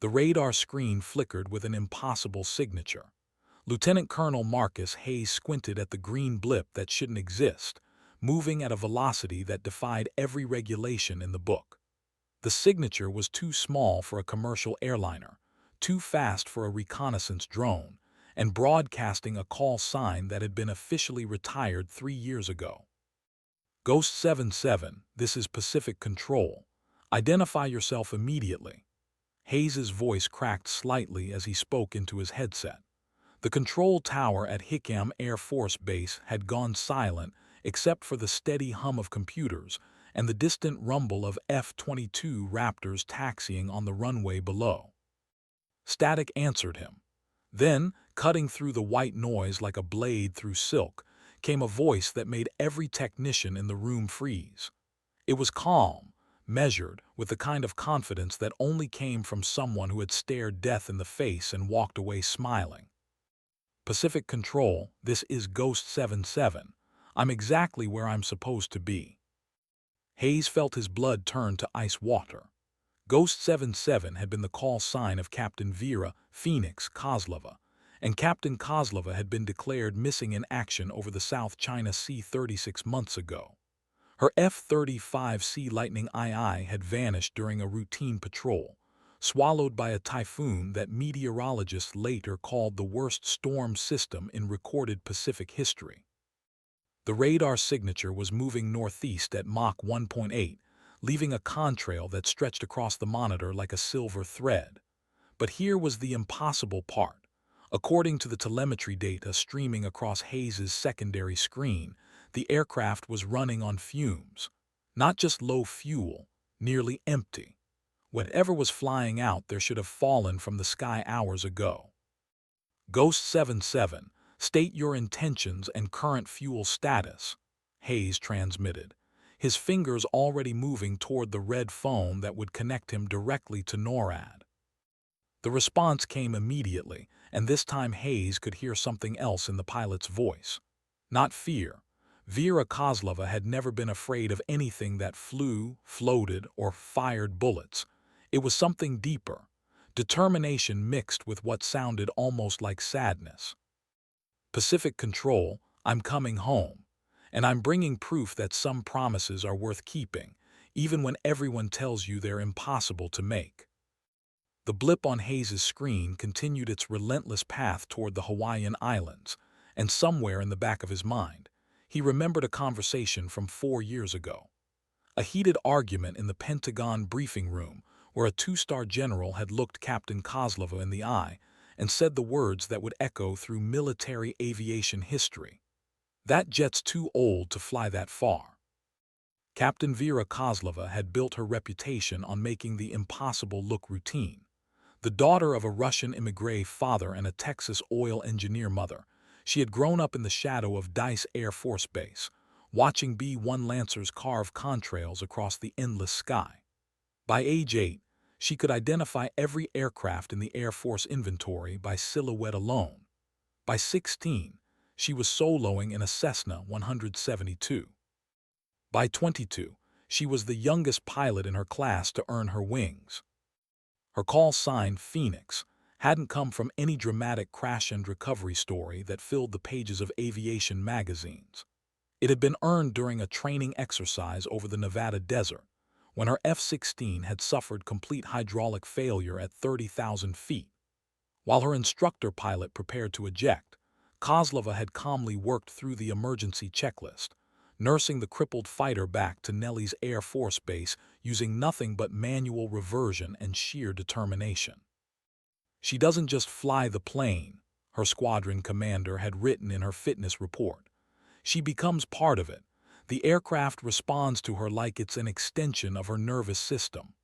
The radar screen flickered with an impossible signature. Lieutenant Colonel Marcus Hayes squinted at the green blip that shouldn't exist, moving at a velocity that defied every regulation in the book. The signature was too small for a commercial airliner, too fast for a reconnaissance drone, and broadcasting a call sign that had been officially retired 3 years ago. Ghost 77, this is Pacific Control. Identify yourself immediately. Hayes's voice cracked slightly as he spoke into his headset. The control tower at Hickam Air Force Base had gone silent except for the steady hum of computers and the distant rumble of F-22 Raptors taxiing on the runway below. Static answered him. Then, cutting through the white noise like a blade through silk, came a voice that made every technician in the room freeze. It was calm, measured, with the kind of confidence that only came from someone who had stared death in the face and walked away smiling. Pacific Control, this is Ghost 77. I'm exactly where I'm supposed to be. Hayes felt his blood turn to ice water. Ghost 77 had been the call sign of Captain Vera Phoenix Kozlova, and Captain Kozlova had been declared missing in action over the South China Sea 36 months ago. Her F-35 Sea Lightning II had vanished during a routine patrol, swallowed by a typhoon that meteorologists later called the worst storm system in recorded Pacific history. The radar signature was moving northeast at Mach 1.8, leaving a contrail that stretched across the monitor like a silver thread. But here was the impossible part. According to the telemetry data streaming across Hayes's secondary screen, the aircraft was running on fumes. Not just low fuel, nearly empty. Whatever was flying out there should have fallen from the sky hours ago. Ghost 77, state your intentions and current fuel status, Hayes transmitted, his fingers already moving toward the red phone that would connect him directly to NORAD. The response came immediately, and this time Hayes could hear something else in the pilot's voice. Not fear. Vera Kozlova had never been afraid of anything that flew, floated, or fired bullets. It was something deeper, determination mixed with what sounded almost like sadness. Pacific Control, I'm coming home, and I'm bringing proof that some promises are worth keeping, even when everyone tells you they're impossible to make. The blip on Hayes's screen continued its relentless path toward the Hawaiian Islands, and somewhere in the back of his mind, he remembered a conversation from 4 years ago. A heated argument in the Pentagon briefing room where a two-star general had looked Captain Kozlova in the eye and said the words that would echo through military aviation history. That jet's too old to fly that far. Captain Vera Kozlova had built her reputation on making the impossible look routine. The daughter of a Russian immigrant father and a Texas oil engineer mother, she had grown up in the shadow of Dice Air Force Base, watching B-1 Lancers carve contrails across the endless sky. By age 8, she could identify every aircraft in the Air Force inventory by silhouette alone. By 16, she was soloing in a Cessna 172. By 22, she was the youngest pilot in her class to earn her wings. Her call sign, Phoenix, hadn't come from any dramatic crash and recovery story that filled the pages of aviation magazines. It had been earned during a training exercise over the Nevada desert, when her F-16 had suffered complete hydraulic failure at 30,000 feet. While her instructor pilot prepared to eject, Kozlova had calmly worked through the emergency checklist, nursing the crippled fighter back to Nellis Air Force Base using nothing but manual reversion and sheer determination. She doesn't just fly the plane, her squadron commander had written in her fitness report. She becomes part of it. The aircraft responds to her like it's an extension of her nervous system.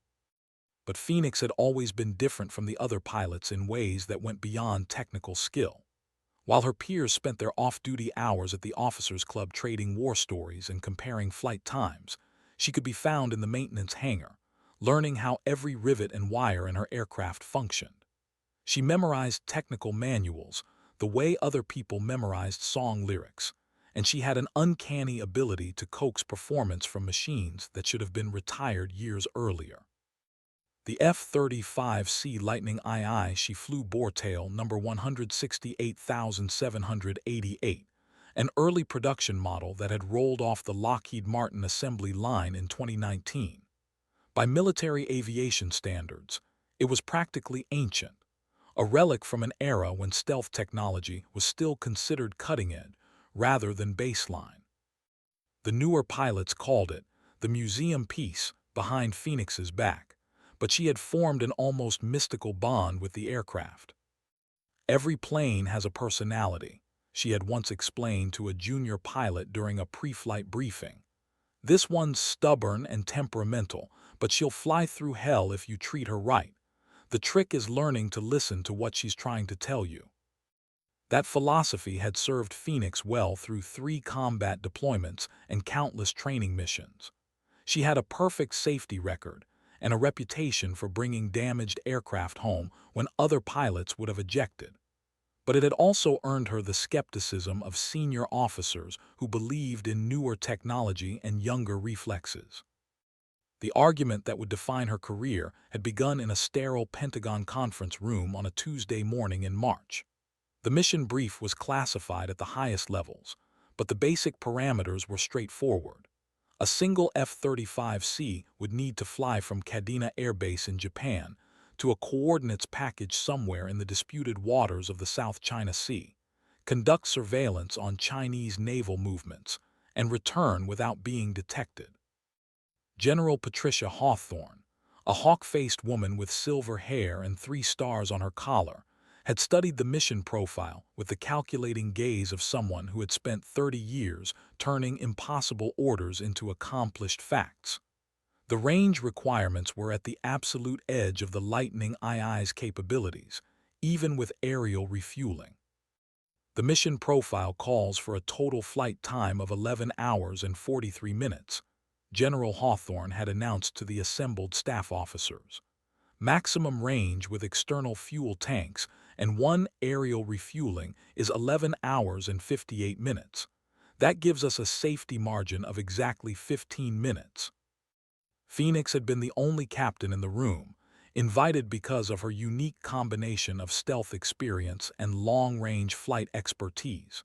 But Phoenix had always been different from the other pilots in ways that went beyond technical skill. While her peers spent their off-duty hours at the officers' club trading war stories and comparing flight times, she could be found in the maintenance hangar, learning how every rivet and wire in her aircraft functioned. She memorized technical manuals, the way other people memorized song lyrics, and she had an uncanny ability to coax performance from machines that should have been retired years earlier. The F-35C Lightning II, she flew Boretail number 168,788, an early production model that had rolled off the Lockheed Martin assembly line in 2019. By military aviation standards, it was practically ancient, a relic from an era when stealth technology was still considered cutting-edge rather than baseline. The newer pilots called it the museum piece behind Phoenix's back, but she had formed an almost mystical bond with the aircraft. "Every plane has a personality," she had once explained to a junior pilot during a pre-flight briefing. "This one's stubborn and temperamental, but she'll fly through hell if you treat her right. The trick is learning to listen to what she's trying to tell you." That philosophy had served Phoenix well through 3 combat deployments and countless training missions. She had a perfect safety record and a reputation for bringing damaged aircraft home when other pilots would have ejected. But it had also earned her the skepticism of senior officers who believed in newer technology and younger reflexes. The argument that would define her career had begun in a sterile Pentagon conference room on a Tuesday morning in March. The mission brief was classified at the highest levels, but the basic parameters were straightforward. A single F-35C would need to fly from Kadena Air Base in Japan to a coordinates package somewhere in the disputed waters of the South China Sea, conduct surveillance on Chinese naval movements, and return without being detected. General Patricia Hawthorne, a hawk-faced woman with silver hair and 3 stars on her collar, had studied the mission profile with the calculating gaze of someone who had spent 30 years turning impossible orders into accomplished facts. The range requirements were at the absolute edge of the Lightning II's capabilities, even with aerial refueling. The mission profile calls for a total flight time of 11 hours and 43 minutes, General Hawthorne had announced to the assembled staff officers. Maximum range with external fuel tanks and 1 aerial refueling is 11 hours and 58 minutes. That gives us a safety margin of exactly 15 minutes. Phoenix had been the only captain in the room, invited because of her unique combination of stealth experience and long-range flight expertise.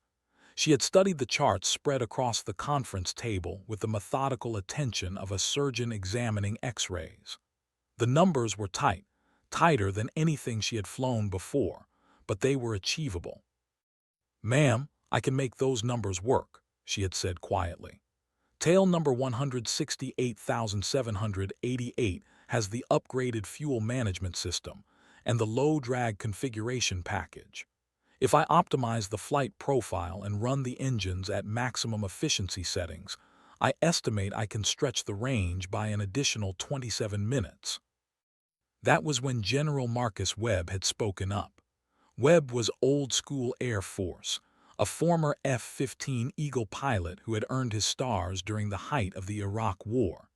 She had studied the charts spread across the conference table with the methodical attention of a surgeon examining X-rays. The numbers were tight, tighter than anything she had flown before, but they were achievable. "Ma'am, I can make those numbers work," she had said quietly. "Tail number 168,788 has the upgraded fuel management system and the low-drag configuration package. If I optimize the flight profile and run the engines at maximum efficiency settings, I estimate I can stretch the range by an additional 27 minutes." That was when General Marcus Webb had spoken up. Webb was old-school Air Force, a former F-15 Eagle pilot who had earned his stars during the height of the Iraq War.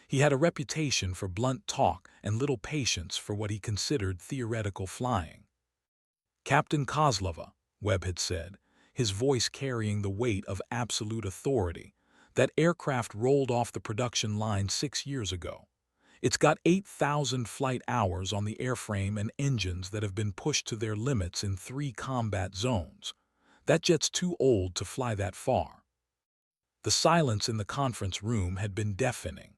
He had a reputation for blunt talk and little patience for what he considered theoretical flying. "Captain Kozlova," Webb had said, his voice carrying the weight of absolute authority, "that aircraft rolled off the production line 6 years ago. It's got 8,000 flight hours on the airframe and engines that have been pushed to their limits in 3 combat zones. That jet's too old to fly that far." The silence in the conference room had been deafening.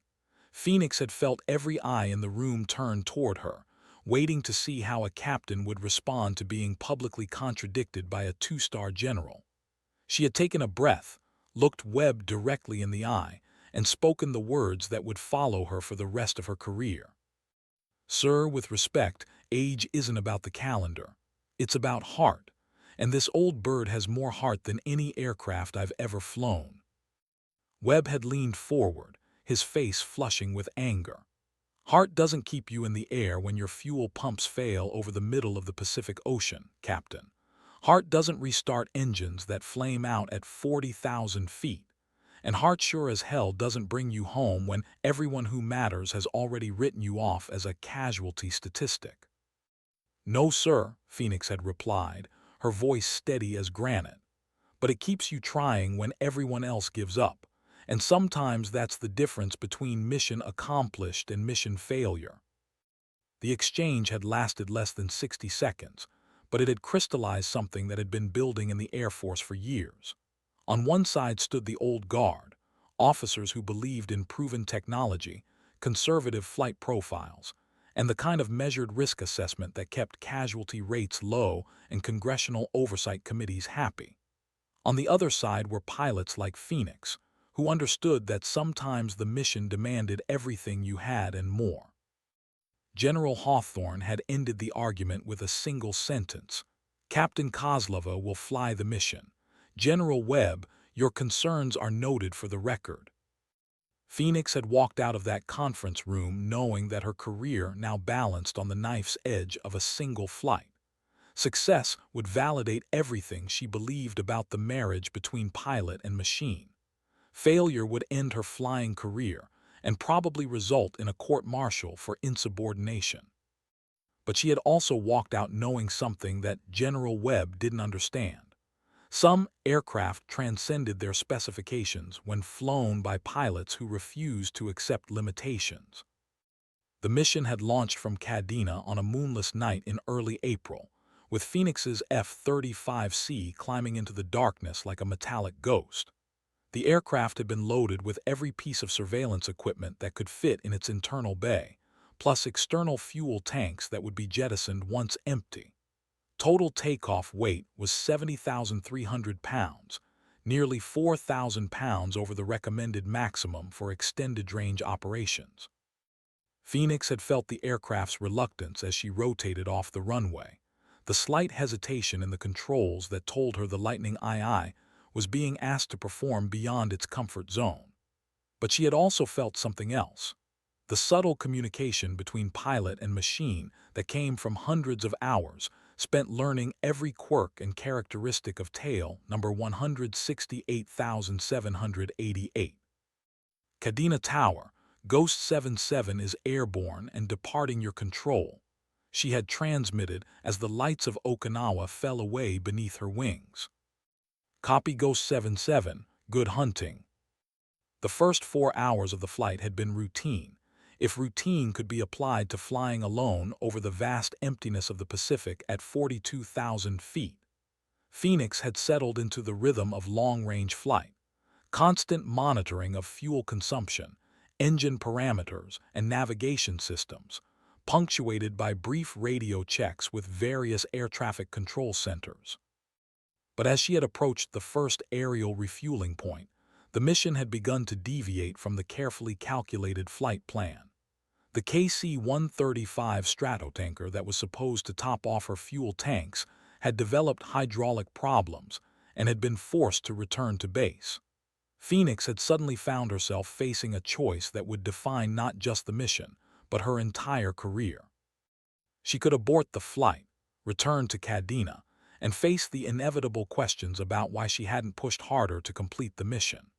Phoenix had felt every eye in the room turn toward her, waiting to see how a captain would respond to being publicly contradicted by a 2-star general. She had taken a breath, looked Webb directly in the eye, and spoken the words that would follow her for the rest of her career. "Sir, with respect, age isn't about the calendar. It's about heart, and this old bird has more heart than any aircraft I've ever flown." Webb had leaned forward, his face flushing with anger. "Heart doesn't keep you in the air when your fuel pumps fail over the middle of the Pacific Ocean, Captain. Heart doesn't restart engines that flame out at 40,000 feet. And heart sure as hell doesn't bring you home when everyone who matters has already written you off as a casualty statistic." "No, sir," Phoenix had replied, her voice steady as granite. "But it keeps you trying when everyone else gives up, and sometimes that's the difference between mission accomplished and mission failure." The exchange had lasted less than 60 seconds, but it had crystallized something that had been building in the Air Force for years. On one side stood the old guard, officers who believed in proven technology, conservative flight profiles, and the kind of measured risk assessment that kept casualty rates low and congressional oversight committees happy. On the other side were pilots like Phoenix, who understood that sometimes the mission demanded everything you had and more. General Hawthorne had ended the argument with a single sentence. "Captain Kozlova will fly the mission. General Webb, your concerns are noted for the record." Phoenix had walked out of that conference room knowing that her career now balanced on the knife's edge of a single flight. Success would validate everything she believed about the marriage between pilot and machine. Failure would end her flying career and probably result in a court-martial for insubordination. But she had also walked out knowing something that General Webb didn't understand. Some aircraft transcended their specifications when flown by pilots who refused to accept limitations. The mission had launched from Kadena on a moonless night in early April, with Phoenix's F-35C climbing into the darkness like a metallic ghost. The aircraft had been loaded with every piece of surveillance equipment that could fit in its internal bay, plus external fuel tanks that would be jettisoned once empty. Total takeoff weight was 70,300 pounds, nearly 4,000 pounds over the recommended maximum for extended-range operations. Phoenix had felt the aircraft's reluctance as she rotated off the runway, the slight hesitation in the controls that told her the Lightning II was being asked to perform beyond its comfort zone. But she had also felt something else. The subtle communication between pilot and machine that came from hundreds of hours spent learning every quirk and characteristic of tail number 168,788. Kadena Tower, Ghost 77 is airborne and departing your control, she had transmitted as the lights of Okinawa fell away beneath her wings. Copy Ghost 77, good hunting. The first 4 hours of the flight had been routine, if routine could be applied to flying alone over the vast emptiness of the Pacific at 42,000 feet. Phoenix had settled into the rhythm of long-range flight, constant monitoring of fuel consumption, engine parameters, and navigation systems, punctuated by brief radio checks with various air traffic control centers. But as she had approached the first aerial refueling point, the mission had begun to deviate from the carefully calculated flight plan. The KC-135 Stratotanker that was supposed to top off her fuel tanks had developed hydraulic problems and had been forced to return to base. Phoenix had suddenly found herself facing a choice that would define not just the mission, but her entire career. She could abort the flight, return to Kadena, and face the inevitable questions about why she hadn't pushed harder to complete the mission.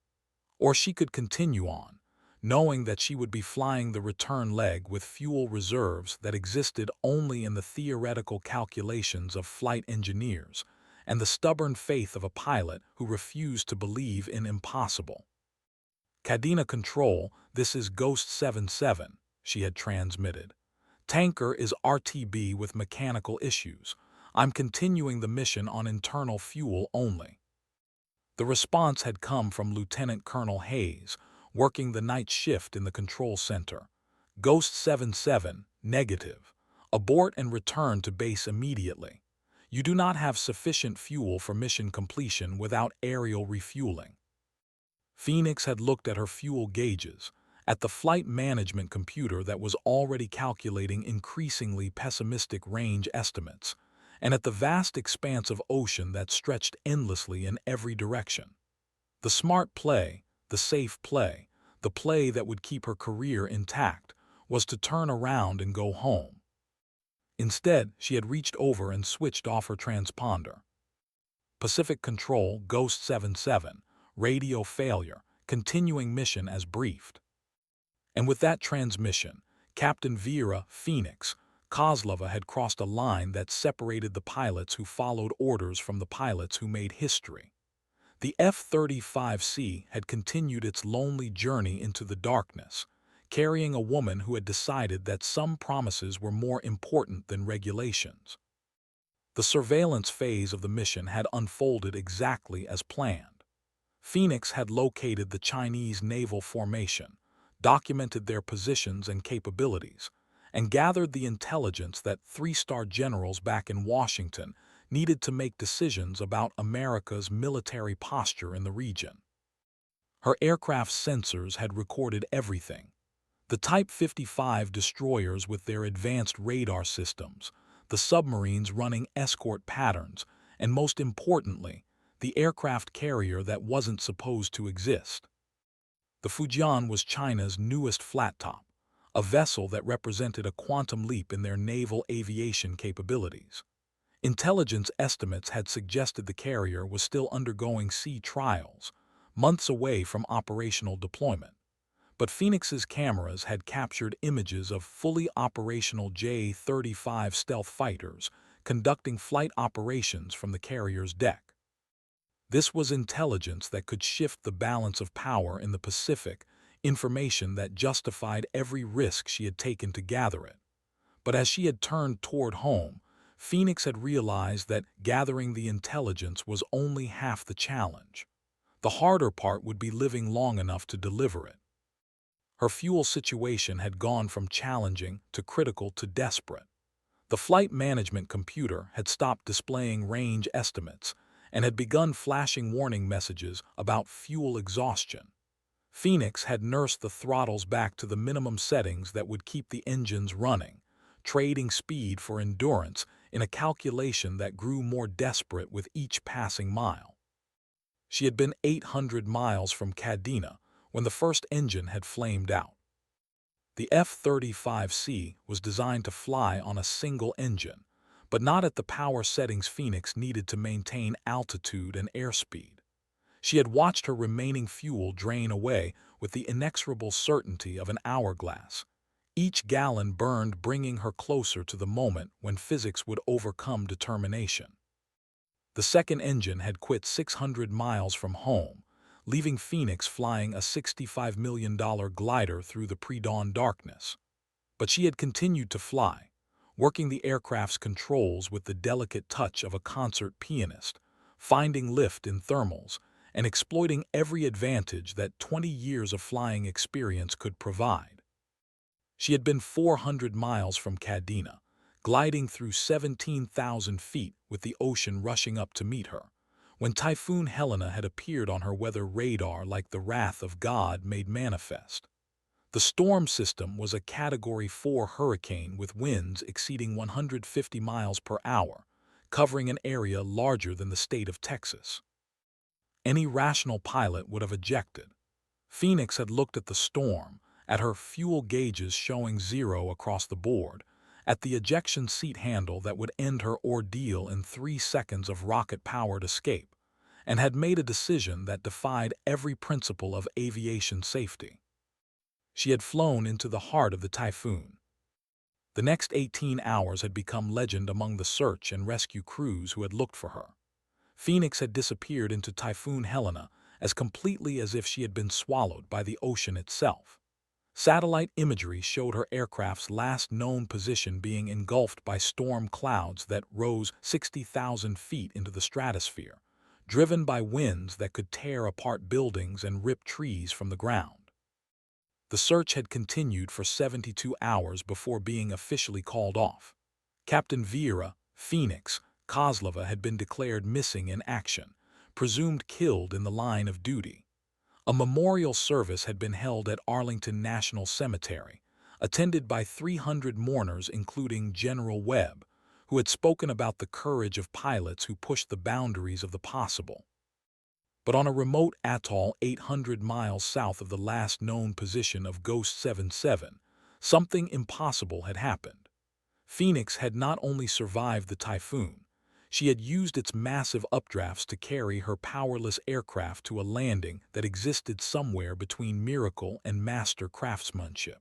Or she could continue on, knowing that she would be flying the return leg with fuel reserves that existed only in the theoretical calculations of flight engineers and the stubborn faith of a pilot who refused to believe in impossible. Kadena Control, this is Ghost 77, she had transmitted. Tanker is RTB with mechanical issues. I'm continuing the mission on internal fuel only. The response had come from Lieutenant Colonel Hayes, working the night shift in the control center. Ghost 77, negative. Abort and return to base immediately. You do not have sufficient fuel for mission completion without aerial refueling. Phoenix had looked at her fuel gauges, at the flight management computer that was already calculating increasingly pessimistic range estimates, and at the vast expanse of ocean that stretched endlessly in every direction. The smart play, the safe play, the play that would keep her career intact, was to turn around and go home. Instead, she had reached over and switched off her transponder. Pacific Control, Ghost 77, radio failure, continuing mission as briefed. And with that transmission, Captain Vera Phoenix Kozlova had crossed a line that separated the pilots who followed orders from the pilots who made history. The F-35C had continued its lonely journey into the darkness, carrying a woman who had decided that some promises were more important than regulations. The surveillance phase of the mission had unfolded exactly as planned. Phoenix had located the Chinese naval formation, documented their positions and capabilities, and gathered the intelligence that three-star generals back in Washington needed to make decisions about America's military posture in the region. Her aircraft's sensors had recorded everything. The Type 55 destroyers with their advanced radar systems, the submarines running escort patterns, and most importantly, the aircraft carrier that wasn't supposed to exist. The Fujian was China's newest flat-top, a vessel that represented a quantum leap in their naval aviation capabilities. Intelligence estimates had suggested the carrier was still undergoing sea trials, months away from operational deployment. But Phoenix's cameras had captured images of fully operational J-35 stealth fighters conducting flight operations from the carrier's deck. This was intelligence that could shift the balance of power in the Pacific, information that justified every risk she had taken to gather it. But as she had turned toward home, Phoenix had realized that gathering the intelligence was only half the challenge. The harder part would be living long enough to deliver it. Her fuel situation had gone from challenging to critical to desperate. The flight management computer had stopped displaying range estimates and had begun flashing warning messages about fuel exhaustion. Phoenix had nursed the throttles back to the minimum settings that would keep the engines running, trading speed for endurance in a calculation that grew more desperate with each passing mile. She had been 800 miles from Kadena when the first engine had flamed out. The F-35C was designed to fly on a single engine, but not at the power settings Phoenix needed to maintain altitude and airspeed. She had watched her remaining fuel drain away with the inexorable certainty of an hourglass. Each gallon burned, bringing her closer to the moment when physics would overcome determination. The second engine had quit 600 miles from home, leaving Phoenix flying a $65 million glider through the pre-dawn darkness. But she had continued to fly, working the aircraft's controls with the delicate touch of a concert pianist, finding lift in thermals, and exploiting every advantage that 20 years of flying experience could provide. She had been 400 miles from Kadena, gliding through 17,000 feet with the ocean rushing up to meet her, when Typhoon Helena had appeared on her weather radar like the wrath of God made manifest. The storm system was a Category 4 hurricane with winds exceeding 150 miles per hour, covering an area larger than the state of Texas. Any rational pilot would have ejected. Phoenix had looked at the storm, at her fuel gauges showing 0 across the board, at the ejection seat handle that would end her ordeal in 3 seconds of rocket-powered escape, and had made a decision that defied every principle of aviation safety. She had flown into the heart of the typhoon. The next 18 hours had become legend among the search and rescue crews who had looked for her. Phoenix had disappeared into Typhoon Helena as completely as if she had been swallowed by the ocean itself. Satellite imagery showed her aircraft's last known position being engulfed by storm clouds that rose 60,000 feet into the stratosphere, driven by winds that could tear apart buildings and rip trees from the ground. The search had continued for 72 hours before being officially called off. Captain Vera, Phoenix, Kozlova had been declared missing in action, presumed killed in the line of duty. A memorial service had been held at Arlington National Cemetery, attended by 300 mourners including General Webb, who had spoken about the courage of pilots who pushed the boundaries of the possible. But on a remote atoll 800 miles south of the last known position of Ghost 77, something impossible had happened. Phoenix had not only survived the typhoon, she had used its massive updrafts to carry her powerless aircraft to a landing that existed somewhere between miracle and master craftsmanship.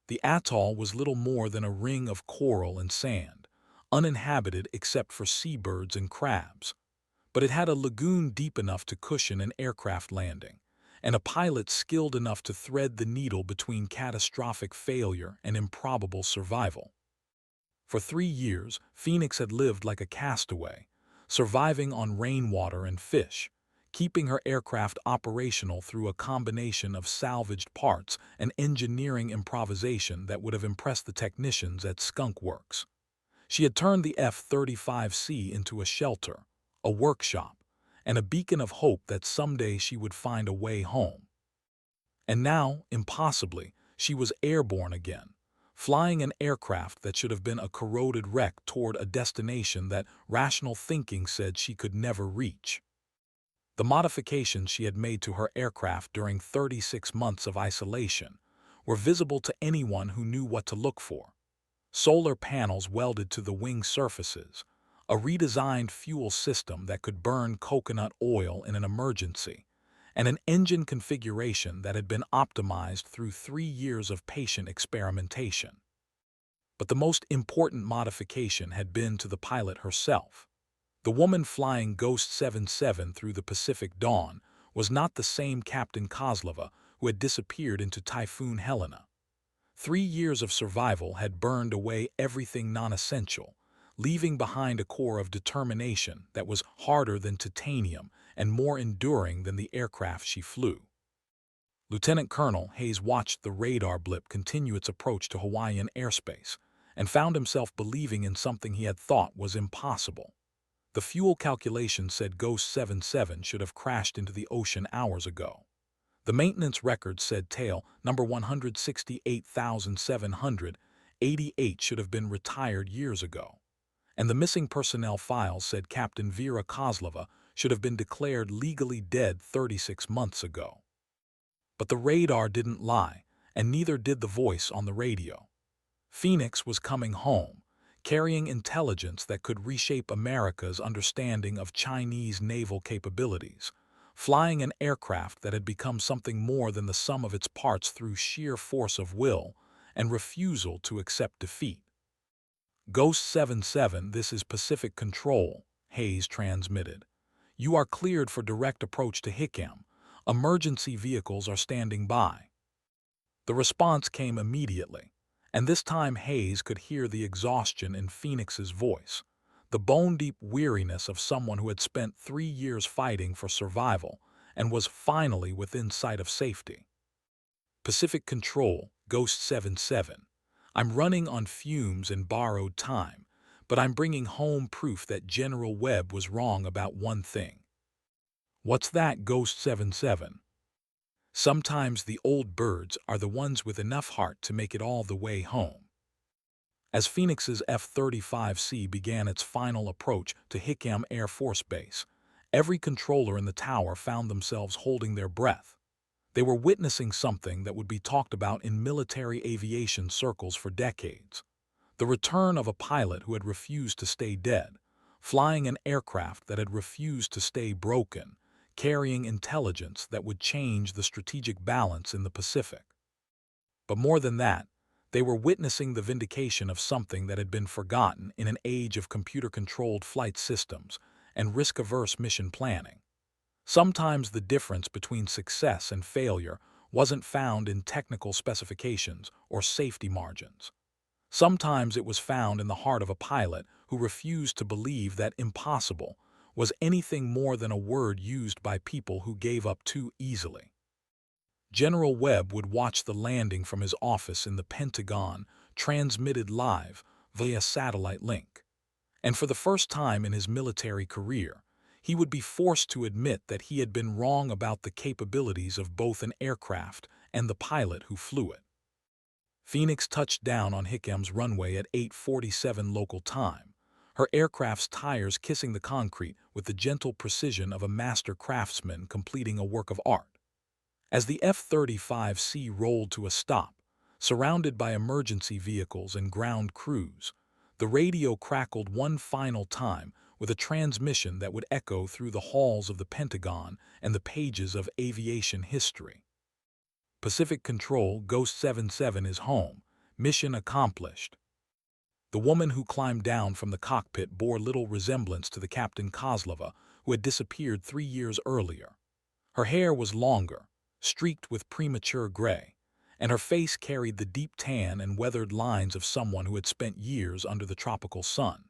The atoll was little more than a ring of coral and sand, uninhabited except for seabirds and crabs. But it had a lagoon deep enough to cushion an aircraft landing, and a pilot skilled enough to thread the needle between catastrophic failure and improbable survival. For 3 years, Phoenix had lived like a castaway, surviving on rainwater and fish, keeping her aircraft operational through a combination of salvaged parts and engineering improvisation that would have impressed the technicians at Skunk Works. She had turned the F-35C into a shelter, a workshop, and a beacon of hope that someday she would find a way home. And now, impossibly, she was airborne again, flying an aircraft that should have been a corroded wreck toward a destination that rational thinking said she could never reach. The modifications she had made to her aircraft during 36 months of isolation were visible to anyone who knew what to look for. Solar panels welded to the wing surfaces, a redesigned fuel system that could burn coconut oil in an emergency, and an engine configuration that had been optimized through 3 years of patient experimentation. But the most important modification had been to the pilot herself. The woman flying Ghost 77 through the Pacific Dawn was not the same Captain Kozlova who had disappeared into Typhoon Helena. 3 years of survival had burned away everything non-essential, leaving behind a core of determination that was harder than titanium and more enduring than the aircraft she flew. Lieutenant Colonel Hayes watched the radar blip continue its approach to Hawaiian airspace and found himself believing in something he had thought was impossible. The fuel calculation said Ghost 77 should have crashed into the ocean hours ago. The maintenance record said tail number 168,788 should have been retired years ago. And the missing personnel files said Captain Vera Kozlova should have been declared legally dead 36 months ago. But the radar didn't lie, and neither did the voice on the radio. Phoenix was coming home, carrying intelligence that could reshape America's understanding of Chinese naval capabilities, flying an aircraft that had become something more than the sum of its parts through sheer force of will and refusal to accept defeat. Ghost 77, this is Pacific Control, Hayes transmitted. You are cleared for direct approach to Hickam. Emergency vehicles are standing by. The response came immediately, and this time Hayes could hear the exhaustion in Phoenix's voice, the bone-deep weariness of someone who had spent 3 years fighting for survival and was finally within sight of safety. Pacific Control, Ghost 77. I'm running on fumes and borrowed time, but I'm bringing home proof that General Webb was wrong about one thing. What's that, Ghost 77? Sometimes the old birds are the ones with enough heart to make it all the way home. As Phoenix's F-35C began its final approach to Hickam Air Force Base, every controller in the tower found themselves holding their breath. They were witnessing something that would be talked about in military aviation circles for decades. The return of a pilot who had refused to stay dead, flying an aircraft that had refused to stay broken, carrying intelligence that would change the strategic balance in the Pacific. But more than that, they were witnessing the vindication of something that had been forgotten in an age of computer-controlled flight systems and risk-averse mission planning. Sometimes the difference between success and failure wasn't found in technical specifications or safety margins. Sometimes it was found in the heart of a pilot who refused to believe that impossible was anything more than a word used by people who gave up too easily. General Webb would watch the landing from his office in the Pentagon, transmitted live via satellite link. And for the first time in his military career, he would be forced to admit that he had been wrong about the capabilities of both an aircraft and the pilot who flew it. Phoenix touched down on Hickam's runway at 8:47 local time, her aircraft's tires kissing the concrete with the gentle precision of a master craftsman completing a work of art. As the F-35C rolled to a stop, surrounded by emergency vehicles and ground crews, the radio crackled one final time with a transmission that would echo through the halls of the Pentagon and the pages of aviation history. Pacific Control, Ghost 77 is home. Mission accomplished. The woman who climbed down from the cockpit bore little resemblance to the Captain Kozlova who had disappeared 3 years earlier. Her hair was longer, streaked with premature gray, and her face carried the deep tan and weathered lines of someone who had spent years under the tropical sun.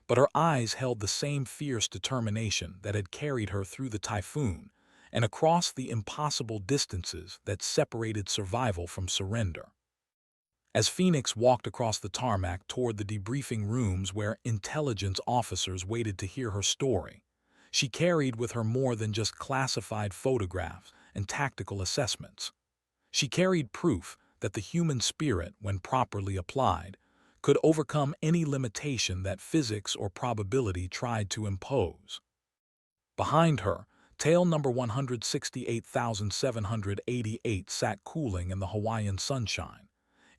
But her eyes held the same fierce determination that had carried her through the typhoon and across the impossible distances that separated survival from surrender. As Phoenix walked across the tarmac toward the debriefing rooms where intelligence officers waited to hear her story, she carried with her more than just classified photographs and tactical assessments. She carried proof that the human spirit, when properly applied, could overcome any limitation that physics or probability tried to impose. Behind her, tail number 168,788 sat cooling in the Hawaiian sunshine,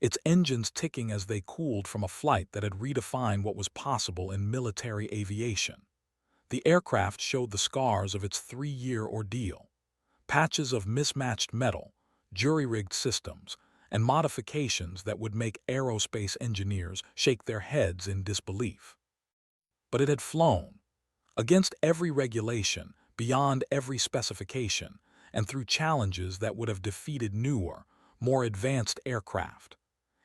its engines ticking as they cooled from a flight that had redefined what was possible in military aviation. The aircraft showed the scars of its 3-year ordeal: patches of mismatched metal, jury-rigged systems, and modifications that would make aerospace engineers shake their heads in disbelief. But it had flown, against every regulation, beyond every specification, and through challenges that would have defeated newer, more advanced aircraft.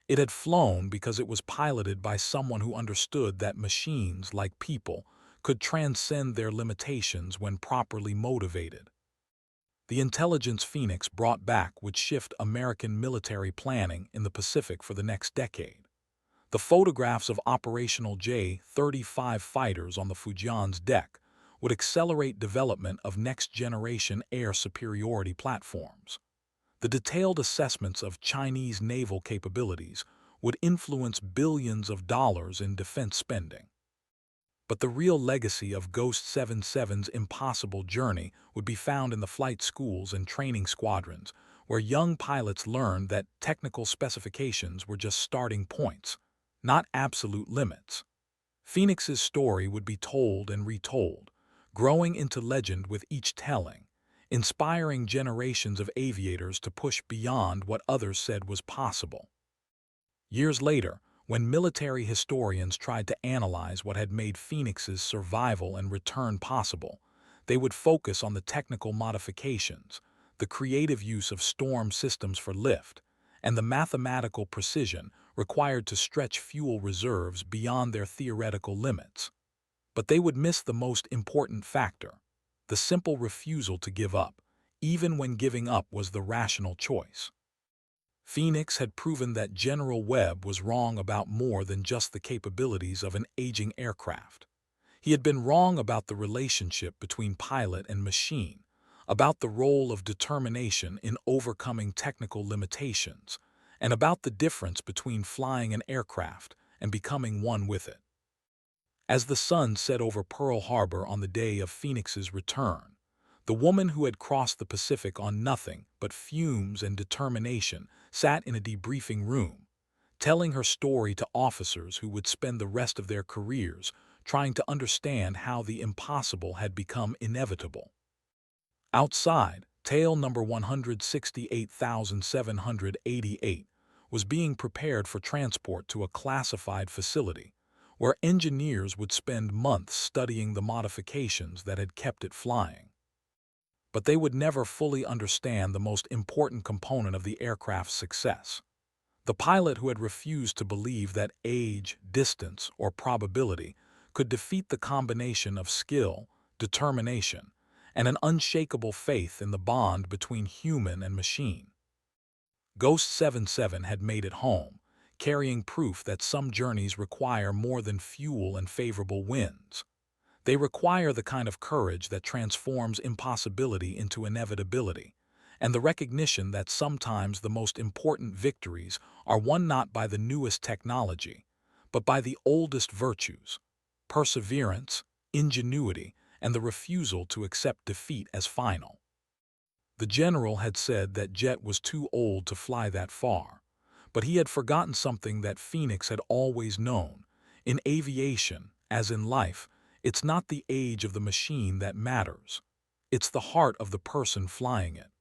It had flown because it was piloted by someone who understood that machines, like people, could transcend their limitations when properly motivated. The intelligence Phoenix brought back would shift American military planning in the Pacific for the next decade. The photographs of operational J-35 fighters on the Fujian's deck would accelerate development of next-generation air superiority platforms. The detailed assessments of Chinese naval capabilities would influence billions of dollars in defense spending. But the real legacy of Ghost 77's impossible journey would be found in the flight schools and training squadrons, where young pilots learned that technical specifications were just starting points, not absolute limits. Phoenix's story would be told and retold, growing into legend with each telling, inspiring generations of aviators to push beyond what others said was possible. Years later, when military historians tried to analyze what had made Phoenix's survival and return possible, they would focus on the technical modifications, the creative use of storm systems for lift, and the mathematical precision required to stretch fuel reserves beyond their theoretical limits. But they would miss the most important factor: the simple refusal to give up, even when giving up was the rational choice. Phoenix had proven that General Webb was wrong about more than just the capabilities of an aging aircraft. He had been wrong about the relationship between pilot and machine, about the role of determination in overcoming technical limitations, and about the difference between flying an aircraft and becoming one with it. As the sun set over Pearl Harbor on the day of Phoenix's return, the woman who had crossed the Pacific on nothing but fumes and determination sat in a debriefing room, telling her story to officers who would spend the rest of their careers trying to understand how the impossible had become inevitable. Outside, tail number 168,788 was being prepared for transport to a classified facility, where engineers would spend months studying the modifications that had kept it flying. But they would never fully understand the most important component of the aircraft's success: the pilot who had refused to believe that age, distance, or probability could defeat the combination of skill, determination, and an unshakable faith in the bond between human and machine. Ghost 77 had made it home, carrying proof that some journeys require more than fuel and favorable winds. They require the kind of courage that transforms impossibility into inevitability, and the recognition that sometimes the most important victories are won not by the newest technology, but by the oldest virtues: perseverance, ingenuity, and the refusal to accept defeat as final. The general had said that Jet was too old to fly that far, but he had forgotten something that Phoenix had always known: in aviation, as in life, it's not the age of the machine that matters. It's the heart of the person flying it.